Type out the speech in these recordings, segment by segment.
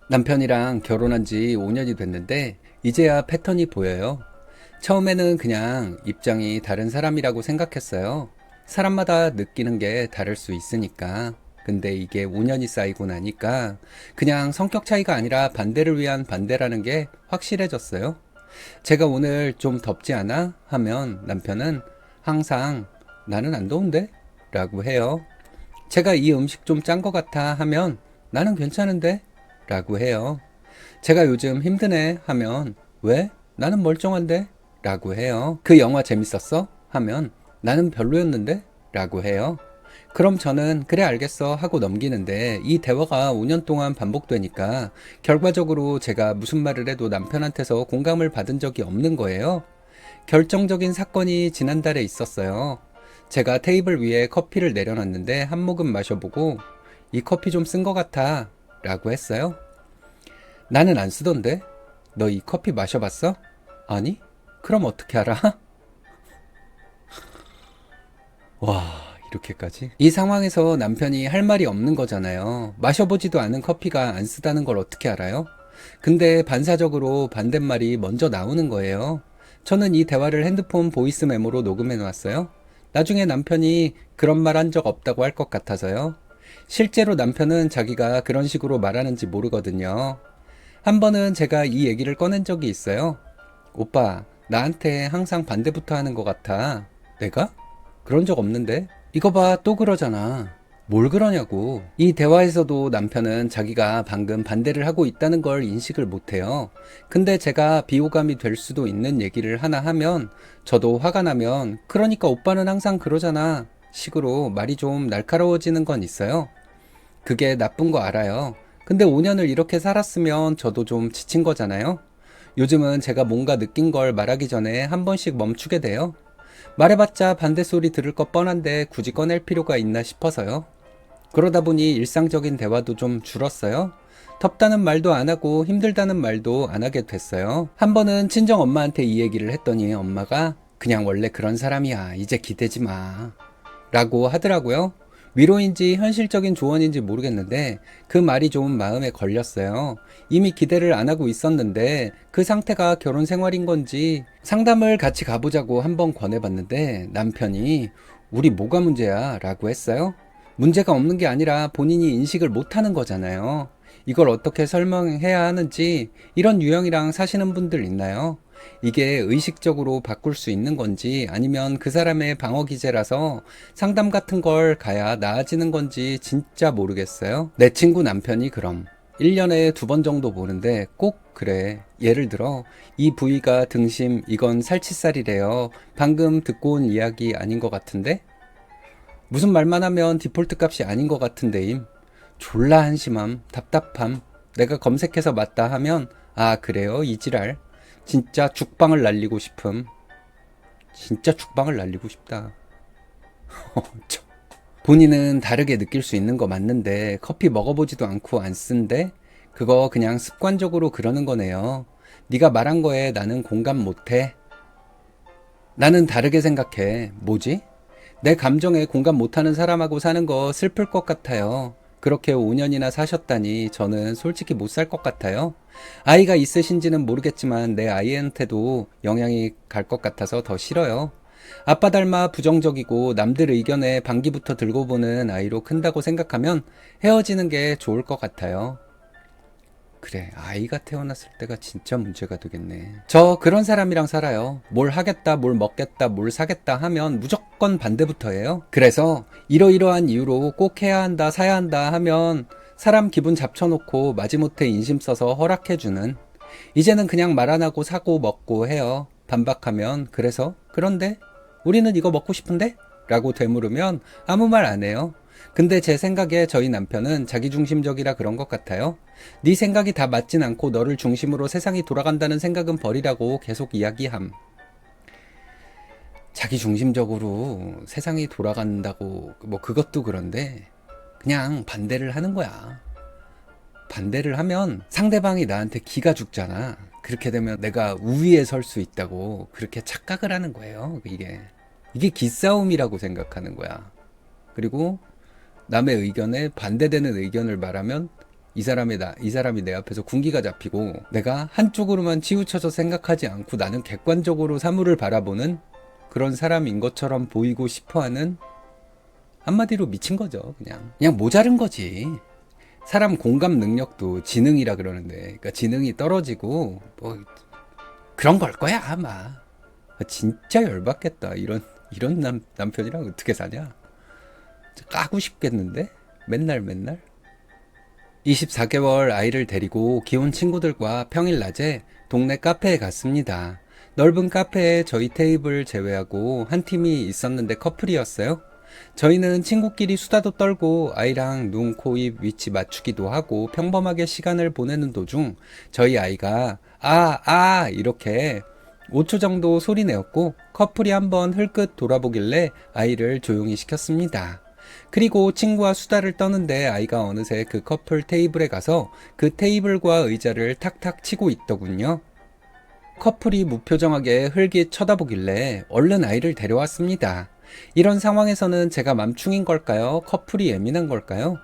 남편이랑 결혼한 지 5년이 됐는데 이제야 패턴이 보여요. 처음에는 그냥 입장이 다른 사람이라고 생각했어요. 사람마다 느끼는 게 다를 수 있으니까. 근데 이게 5년이 쌓이고 나니까 그냥 성격 차이가 아니라 반대를 위한 반대라는 게 확실해졌어요. 제가 오늘 좀 덥지 않아? 하면 남편은 항상 나는 안 더운데? 라고 해요. 제가 이 음식 좀 짠 것 같아 하면 나는 괜찮은데? 라고 해요. 제가 요즘 힘드네 하면 왜? 나는 멀쩡한데? 라고 해요. 그 영화 재밌었어? 하면 나는 별로였는데? 라고 해요. 그럼 저는 그래 알겠어 하고 넘기는데 이 대화가 5년 동안 반복되니까 결과적으로 제가 무슨 말을 해도 남편한테서 공감을 받은 적이 없는 거예요. 결정적인 사건이 지난달에 있었어요. 제가 테이블 위에 커피를 내려놨는데 한 모금 마셔보고 이 커피 좀 쓴 것 같아 라고 했어요. 나는 안 쓰던데? 너 이 커피 마셔봤어? 아니? 그럼 어떻게 알아? 와, 이렇게까지? 이 상황에서 남편이 할 말이 없는 거잖아요. 마셔보지도 않은 커피가 안 쓰다는 걸 어떻게 알아요? 근데 반사적으로 반대말이 먼저 나오는 거예요. 저는 이 대화를 핸드폰 보이스 메모로 녹음해 놨어요. 나중에 남편이 그런 말 한 적 없다고 할 것 같아서요. 실제로 남편은 자기가 그런 식으로 말하는지 모르거든요. 한 번은 제가 이 얘기를 꺼낸 적이 있어요. 오빠, 나한테 항상 반대부터 하는 것 같아. 내가? 그런 적 없는데? 이거 봐, 또 그러잖아. 뭘 그러냐고. 이 대화에서도 남편은 자기가 방금 반대를 하고 있다는 걸 인식을 못해요. 근데 제가 비호감이 될 수도 있는 얘기를 하나 하면 저도 화가 나면 그러니까 오빠는 항상 그러잖아 식으로 말이 좀 날카로워지는 건 있어요. 그게 나쁜 거 알아요. 근데 5년을 이렇게 살았으면 저도 좀 지친 거잖아요. 요즘은 제가 뭔가 느낀 걸 말하기 전에 한 번씩 멈추게 돼요. 말해봤자 반대소리 들을 거 뻔한데 굳이 꺼낼 필요가 있나 싶어서요. 그러다 보니 일상적인 대화도 좀 줄었어요. 덥다는 말도 안 하고 힘들다는 말도 안 하게 됐어요. 한 번은 친정 엄마한테 이 얘기를 했더니 엄마가 그냥 원래 그런 사람이야. 이제 기대지 마. 라고 하더라고요. 위로인지 현실적인 조언인지 모르겠는데 그 말이 좀 마음에 걸렸어요. 이미 기대를 안 하고 있었는데 그 상태가 결혼 생활인 건지 상담을 같이 가보자고 한번 권해봤는데 남편이 우리 뭐가 문제야? 라고 했어요. 문제가 없는 게 아니라 본인이 인식을 못하는 거잖아요. 이걸 어떻게 설명해야 하는지 이런 유형이랑 사시는 분들 있나요? 이게 의식적으로 바꿀 수 있는 건지 아니면 그 사람의 방어 기제라서 상담 같은 걸 가야 나아지는 건지 진짜 모르겠어요. 내 친구 남편이 그럼 1년에 2번 정도 보는데 꼭 그래. 예를 들어 이 부위가 등심 이건 살치살이래요. 방금 듣고 온 이야기 아닌 것 같은데? 무슨 말만 하면 디폴트 값이 아닌 것 같은데임. 졸라 한심함, 답답함. 내가 검색해서 맞다 하면 아 그래요 이지랄. 진짜 죽방을 날리고 싶음. 진짜 죽방을 날리고 싶다. 본인은 다르게 느낄 수 있는 거 맞는데 커피 먹어보지도 않고 안 쓴데 그거 그냥 습관적으로 그러는 거네요. 네가 말한 거에 나는 공감 못해. 나는 다르게 생각해. 뭐지? 내 감정에 공감 못하는 사람하고 사는 거 슬플 것 같아요. 그렇게 5년이나 사셨다니 저는 솔직히 못 살 것 같아요. 아이가 있으신지는 모르겠지만 내 아이한테도 영향이 갈 것 같아서 더 싫어요. 아빠 닮아 부정적이고 남들 의견에 반기부터 들고 보는 아이로 큰다고 생각하면 헤어지는 게 좋을 것 같아요. 그래, 아이가 태어났을 때가 진짜 문제가 되겠네. 저 그런 사람이랑 살아요. 뭘 하겠다, 뭘 먹겠다, 뭘 사겠다 하면 무조건 반대부터 해요. 그래서 이러이러한 이유로 꼭 해야 한다, 사야 한다 하면 사람 기분 잡쳐놓고 마지못해 인심 써서 허락해주는. 이제는 그냥 말 안 하고 사고 먹고 해요. 반박하면 그래서 그런데 우리는 이거 먹고 싶은데? 라고 되물으면 아무 말 안 해요. 근데 제 생각에 저희 남편은 자기중심적이라 그런 것 같아요. 네 생각이 다 맞진 않고 너를 중심으로 세상이 돌아간다는 생각은 버리라고 계속 이야기함. 자기중심적으로 세상이 돌아간다고 뭐 그것도 그런데 그냥 반대를 하는 거야. 반대를 하면 상대방이 나한테 기가 죽잖아. 그렇게 되면 내가 우위에 설 수 있다고 그렇게 착각을 하는 거예요. 이게 기싸움이라고 생각하는 거야. 그리고 남의 의견에 반대되는 의견을 말하면 이 사람이 내 앞에서 군기가 잡히고 내가 한쪽으로만 치우쳐서 생각하지 않고 나는 객관적으로 사물을 바라보는 그런 사람인 것처럼 보이고 싶어 하는, 한마디로 미친 거죠. 그냥 모자른 거지. 사람 공감 능력도 지능이라 그러는데, 그러니까 지능이 떨어지고 뭐 그런 걸 거야 아마. 진짜 열받겠다. 이런 남편이랑 어떻게 사냐? 까고 싶겠는데? 맨날 24개월 아이를 데리고 귀여운 친구들과 평일 낮에 동네 카페에 갔습니다. 넓은 카페에 저희 테이블 제외하고 한 팀이 있었는데 커플이었어요. 저희는 친구끼리 수다도 떨고 아이랑 눈, 코, 입 위치 맞추기도 하고 평범하게 시간을 보내는 도중 저희 아이가 이렇게 5초 정도 소리 내었고 커플이 한번 흘끗 돌아보길래 아이를 조용히 시켰습니다. 그리고 친구와 수다를 떠는데 아이가 어느새 그 커플 테이블에 가서 그 테이블과 의자를 탁탁 치고 있더군요. 커플이 무표정하게 흘깃 쳐다보길래 얼른 아이를 데려왔습니다. 이런 상황에서는 제가 맘충인 걸까요? 커플이 예민한 걸까요?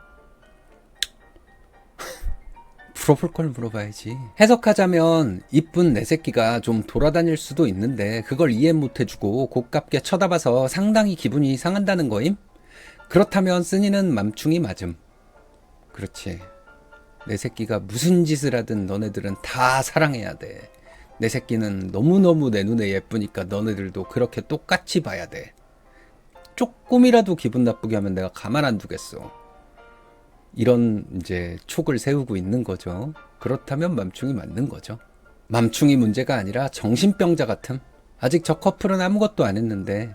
물어볼 걸 물어봐야지. 해석하자면 이쁜 내 새끼가 좀 돌아다닐 수도 있는데 그걸 이해 못해주고 고깝게 쳐다봐서 상당히 기분이 상한다는 거임? 그렇다면 쓴이는 맘충이 맞음. 그렇지. 내 새끼가 무슨 짓을 하든 너네들은 다 사랑해야 돼. 내 새끼는 너무너무 내 눈에 예쁘니까 너네들도 그렇게 똑같이 봐야 돼. 조금이라도 기분 나쁘게 하면 내가 가만 안 두겠어. 이런 이제 촉을 세우고 있는 거죠. 그렇다면 맘충이 맞는 거죠. 맘충이 문제가 아니라 정신병자 같음. 아직 저 커플은 아무것도 안 했는데.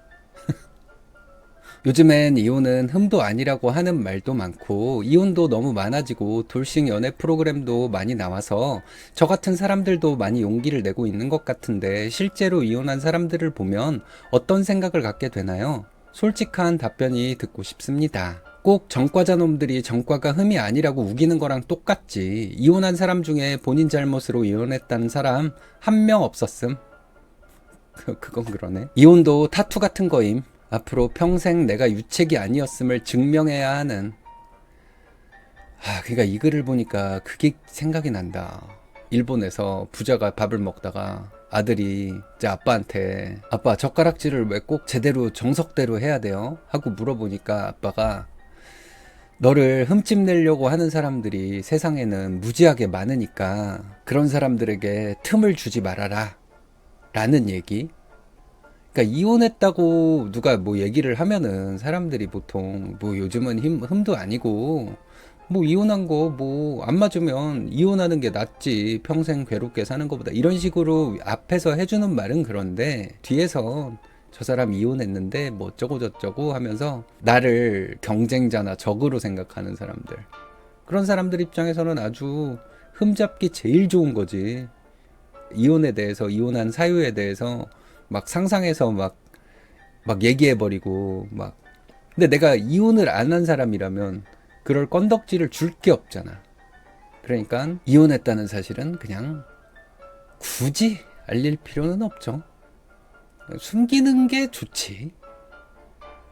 요즘엔 이혼은 흠도 아니라고 하는 말도 많고 이혼도 너무 많아지고 돌싱 연애 프로그램도 많이 나와서 저 같은 사람들도 많이 용기를 내고 있는 것 같은데 실제로 이혼한 사람들을 보면 어떤 생각을 갖게 되나요? 솔직한 답변이 듣고 싶습니다. 꼭 전과자 놈들이 전과가 흠이 아니라고 우기는 거랑 똑같지. 이혼한 사람 중에 본인 잘못으로 이혼했다는 사람 한 명 없었음. 그건 그러네. 이혼도 타투 같은 거임. 앞으로 평생 내가 유책이 아니었음을 증명해야 하는. 그러니까 이 글을 보니까 그게 생각이 난다. 일본에서 부자가 밥을 먹다가 아들이 이제 아빠한테 아빠 젓가락질을 왜 꼭 제대로 정석대로 해야 돼요? 하고 물어보니까 아빠가 너를 흠집 내려고 하는 사람들이 세상에는 무지하게 많으니까 그런 사람들에게 틈을 주지 말아라 라는 얘기. 그러니까 이혼했다고 누가 뭐 얘기를 하면은 사람들이 보통 뭐 요즘은 흠도 아니고 뭐 이혼한 거 뭐 안 맞으면 이혼하는 게 낫지 평생 괴롭게 사는 것보다 이런 식으로 앞에서 해주는 말은 그런데 뒤에서 저 사람 이혼했는데 뭐 어쩌고 저쩌고 하면서 나를 경쟁자나 적으로 생각하는 사람들, 그런 사람들 입장에서는 아주 흠잡기 제일 좋은 거지. 이혼에 대해서, 이혼한 사유에 대해서 막 상상해서 막 얘기해버리고 막. 근데 내가 이혼을 안 한 사람이라면 그럴 건덕지를 줄 게 없잖아. 그러니까 이혼했다는 사실은 그냥 굳이 알릴 필요는 없죠. 숨기는 게 좋지.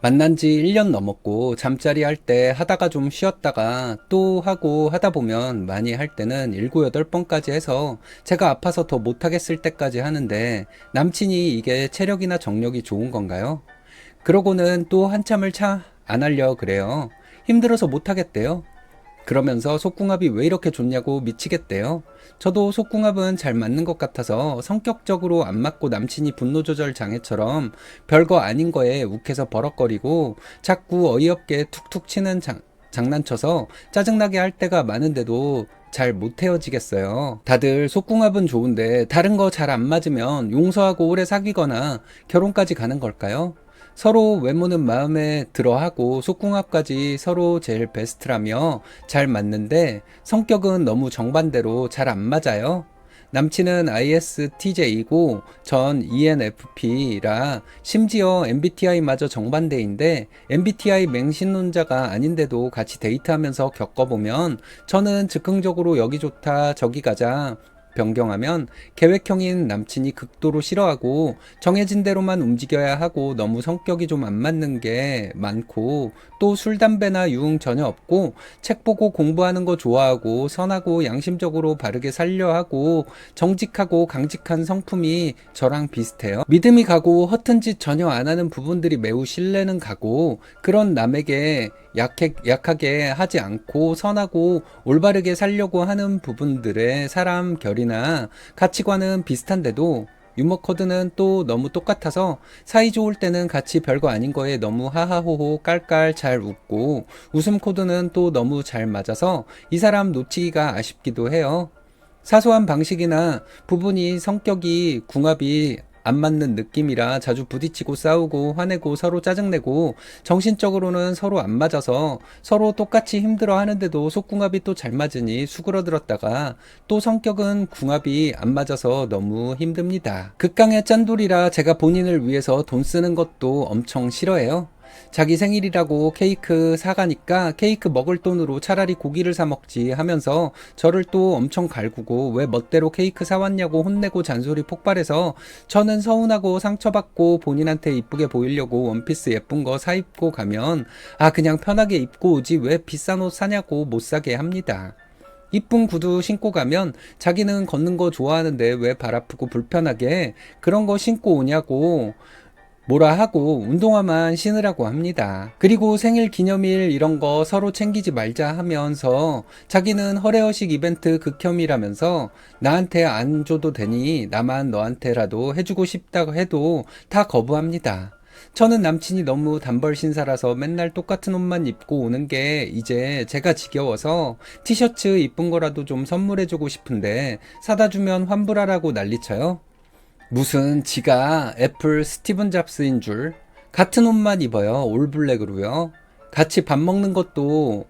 만난 지 1년 넘었고 잠자리 할 때 하다가 좀 쉬었다가 또 하고 하다 보면 많이 할 때는 7, 8번까지 해서 제가 아파서 더 못하겠을 때까지 하는데 남친이 이게 체력이나 정력이 좋은 건가요? 그러고는 또 한참을 안 하려 그래요. 힘들어서 못하겠대요. 그러면서 속궁합이 왜 이렇게 좋냐고 미치겠대요. 저도 속궁합은 잘 맞는 것 같아서 성격적으로 안 맞고 남친이 분노조절 장애처럼 별거 아닌 거에 욱해서 버럭거리고 자꾸 어이없게 툭툭 치는 장난쳐서 짜증나게 할 때가 많은데도 잘 못 헤어지겠어요. 다들 속궁합은 좋은데 다른 거 잘 안 맞으면 용서하고 오래 사귀거나 결혼까지 가는 걸까요? 서로 외모는 마음에 들어하고 속궁합까지 서로 제일 베스트라며 잘 맞는데 성격은 너무 정반대로 잘 안 맞아요. 남친은 ISTJ이고 전 ENFP라 심지어 MBTI마저 정반대인데 MBTI 맹신론자가 아닌데도 같이 데이트하면서 겪어보면 저는 즉흥적으로 여기 좋다 저기 가자 변경하면 계획형인 남친이 극도로 싫어하고 정해진 대로만 움직여야 하고 너무 성격이 좀 안 맞는 게 많고 또 술, 담배나 유흥 전혀 없고 책 보고 공부하는 거 좋아하고 선하고 양심적으로 바르게 살려 하고 정직하고 강직한 성품이 저랑 비슷해요. 믿음이 가고 허튼 짓 전혀 안 하는 부분들이 매우 신뢰는 가고 그런 남에게 약하게 하지 않고 선하고 올바르게 살려고 하는 부분들의 사람 결이나 가치관은 비슷한데도 유머 코드는 또 너무 똑같아서 사이 좋을 때는 같이 별거 아닌 거에 너무 하하호호 깔깔 잘 웃고 웃음 코드는 또 너무 잘 맞아서 이 사람 놓치기가 아쉽기도 해요. 사소한 방식이나 부분이 성격이 궁합이 안 맞는 느낌이라 자주 부딪히고 싸우고 화내고 서로 짜증내고 정신적으로는 서로 안 맞아서 서로 똑같이 힘들어 하는데도 속궁합이 또 잘 맞으니 수그러들었다가 또 성격은 궁합이 안 맞아서 너무 힘듭니다. 극강의 짠돌이라 제가 본인을 위해서 돈 쓰는 것도 엄청 싫어해요. 자기 생일이라고 케이크 사가니까 케이크 먹을 돈으로 차라리 고기를 사 먹지 하면서 저를 또 엄청 갈구고 왜 멋대로 케이크 사왔냐고 혼내고 잔소리 폭발해서 저는 서운하고 상처받고 본인한테 이쁘게 보이려고 원피스 예쁜 거 사 입고 가면 그냥 편하게 입고 오지 왜 비싼 옷 사냐고 못 사게 합니다. 이쁜 구두 신고 가면 자기는 걷는 거 좋아하는데 왜 발 아프고 불편하게 그런 거 신고 오냐고 뭐라 하고 운동화만 신으라고 합니다. 그리고 생일 기념일 이런 거 서로 챙기지 말자 하면서 자기는 허례허식 이벤트 극혐이라면서 나한테 안 줘도 되니 나만 너한테라도 해주고 싶다고 해도 다 거부합니다. 저는 남친이 너무 단벌 신사라서 맨날 똑같은 옷만 입고 오는 게 이제 제가 지겨워서 티셔츠 이쁜 거라도 좀 선물해주고 싶은데 사다 주면 환불하라고 난리쳐요. 무슨 지가 애플 스티븐 잡스인 줄 같은 옷만 입어요. 올블랙으로요. 같이 밥 먹는 것도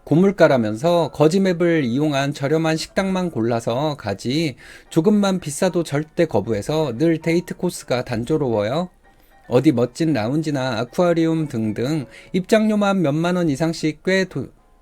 고물가라면서 거지맵을 이용한 저렴한 식당만 골라서 가지 조금만 비싸도 절대 거부해서 늘 데이트 코스가 단조로워요. 어디 멋진 라운지나 아쿠아리움 등등 입장료만 몇만 원 이상씩 꽤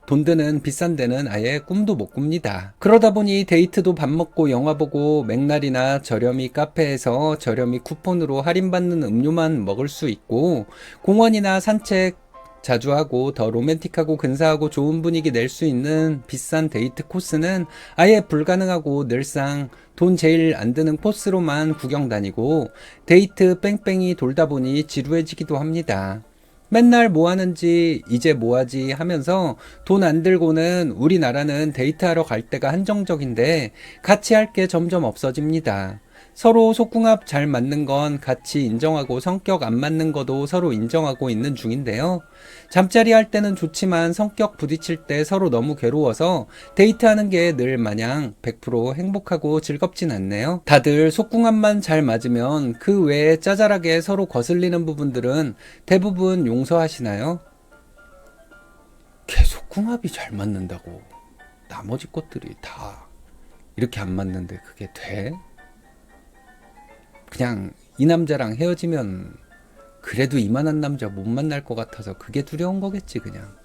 돈 드는 비싼 데는 아예 꿈도 못 꿉니다. 그러다 보니 데이트도 밥 먹고 영화 보고 맥날이나 저렴이 카페에서 저렴이 쿠폰으로 할인받는 음료만 먹을 수 있고 공원이나 산책 자주 하고 더 로맨틱하고 근사하고 좋은 분위기 낼 수 있는 비싼 데이트 코스는 아예 불가능하고 늘상 돈 제일 안 드는 코스로만 구경 다니고 데이트 뺑뺑이 돌다 보니 지루해지기도 합니다. 맨날 뭐 하는지 이제 뭐 하지 하면서 돈 안 들고는 우리나라는 데이트하러 갈 때가 한정적인데 같이 할 게 점점 없어집니다. 서로 속궁합 잘 맞는 건 같이 인정하고 성격 안 맞는 것도 서로 인정하고 있는 중인데요. 잠자리 할 때는 좋지만 성격 부딪힐 때 서로 너무 괴로워서 데이트하는 게 늘 마냥 100% 행복하고 즐겁진 않네요. 다들 속궁합만 잘 맞으면 그 외에 짜잘하게 서로 거슬리는 부분들은 대부분 용서하시나요? 걔 속궁합이 잘 맞는다고 나머지 것들이 다 이렇게 안 맞는데 그게 돼? 그냥 이 남자랑 헤어지면 그래도 이만한 남자 못 만날 것 같아서 그게 두려운 거겠지 그냥.